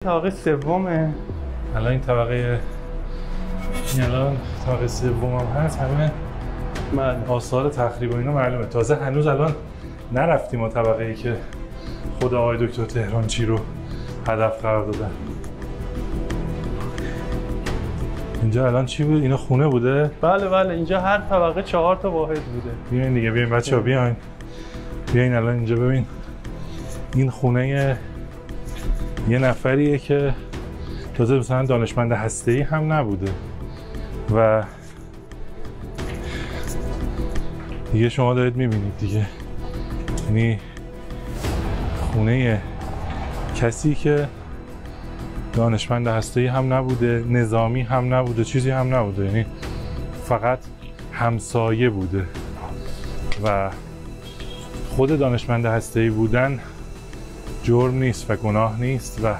طبقه سومه. الان این طبقه سوم هم هست. همه آثار تخریب و اینا معلومه. تازه هنوز الان نرفتیم ما طبقه ای که خود آقای دکتر تهرانچی رو هدف قرار دادن. اینجا الان چی بود؟ اینا خونه بوده؟ بله اینجا هر طبقه 4 تا واحد بوده. بیاین دیگه، بیاین بچه‌ها، بیاین الان اینجا ببین. این خونه یه نفریه که تازه مثلا دانشمند هسته‌ای هم نبوده و دیگه شما دارید میبینید دیگه، یعنی خونه کسی که دانشمند هسته‌ای هم نبوده، نظامی هم نبوده، چیزی هم نبوده، یعنی فقط همسایه بوده و خود دانشمند هسته‌ای بودن جرم نیست و گناه نیست و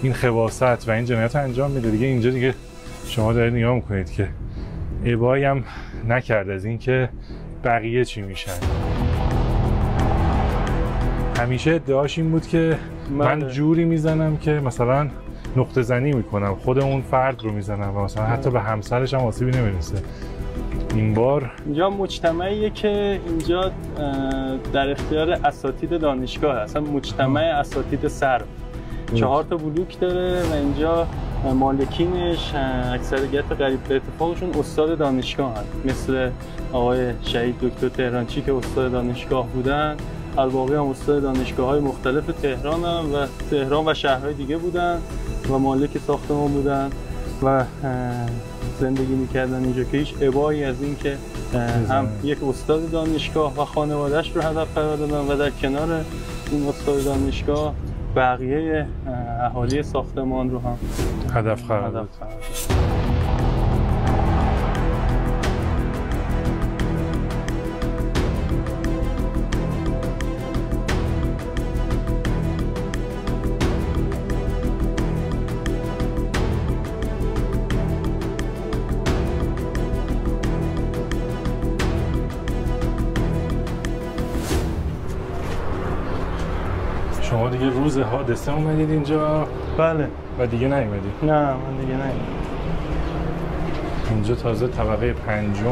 این خباثت و این جنایت انجام میده دیگه. اینجا دیگه شما دارید نگاه میکنید که ابایی هم نکرد از این که بقیه چی میشن. همیشه ادعاش این بود که من جوری میزنم که مثلا نقطه زنی میکنم، خود اون فرد رو میزنم و مثلا حتی به همسرش هم آسیبی نمیرسه. این بار اینجا مجتمعیه که اینجا در اختیار اساتید دانشگاه هست، مجتمع اساتید سرب. 4 تا بلوک داره و اینجا مالکینش اکثریت قریب به اتفاقشون استاد دانشگاه هست، مثل آقای شهید دکتر تهرانچی که استاد دانشگاه بودن. الباقی هم استاد دانشگاه‌های مختلف تهران هم و تهران و شهرهای دیگه بودن و مالک ساختمان بودن و زندگی میکردن اینجا که هیچ ابایی از این که هم یک استاد دانشگاه و خانواده‌اش رو هدف قرار دادن و در کنار این استاد دانشگاه بقیه اهالی ساختمان رو هم هدف قرار دادن. شما دیگه روز حادثه اومدید اینجا؟ بله. و دیگه نیومدید؟ نه من دیگه نیومدم. اینجا تازه طبقه پنجم.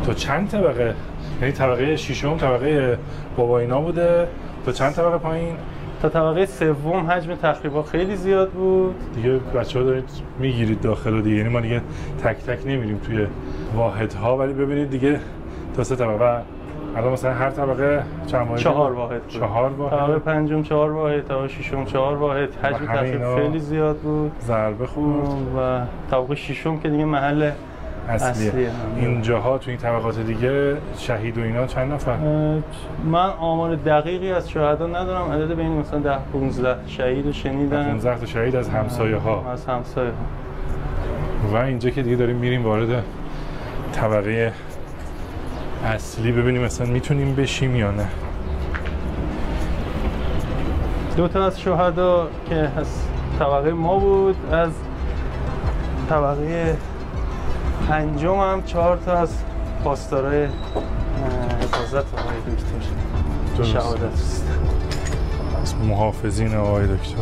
تو چند طبقه؟ یعنی طبقه ششم طبقه بابا اینا بوده، تو چند طبقه پایین؟ تا طبقه سوم حجم تخریب‌ها خیلی زیاد بود. دیگه بچه‌ها دارید میگیرید داخل و دیگه، یعنی ما دیگه تک تک نمیریم توی واحدها، ولی ببینید دیگه تا 3 طبقه. الان مثلا هر طبقه چند واحد؟ 4 واحد. 4 واحد. طبقه پنجم 4 واحد، طبقه ششم 4 واحد. حجم تخریب خیلی زیاد بود. ضربه خورد و طبقه ششم که دیگه محل اصلیه. اینجاها تو این طبقات دیگه شهید و اینا چند نفر؟ من آمار دقیقی از شهدا ندارم، عدد بین مثلا 10 15 شهید رو شنیدم. 15 تا شهید از همسایه‌ها. از همسایه‌ها. و اینجا که دیگه داریم میریم وارد طبقه اصلی، ببینیم مثلا میتونیم بشیم یا نه. 2 تا از شهدا که از طبقه ما بود، از طبقه پنجم هم 4 تا از پاسدارای حفاظت آقای دکتر شهادت است. از محافظین آقای دکتر.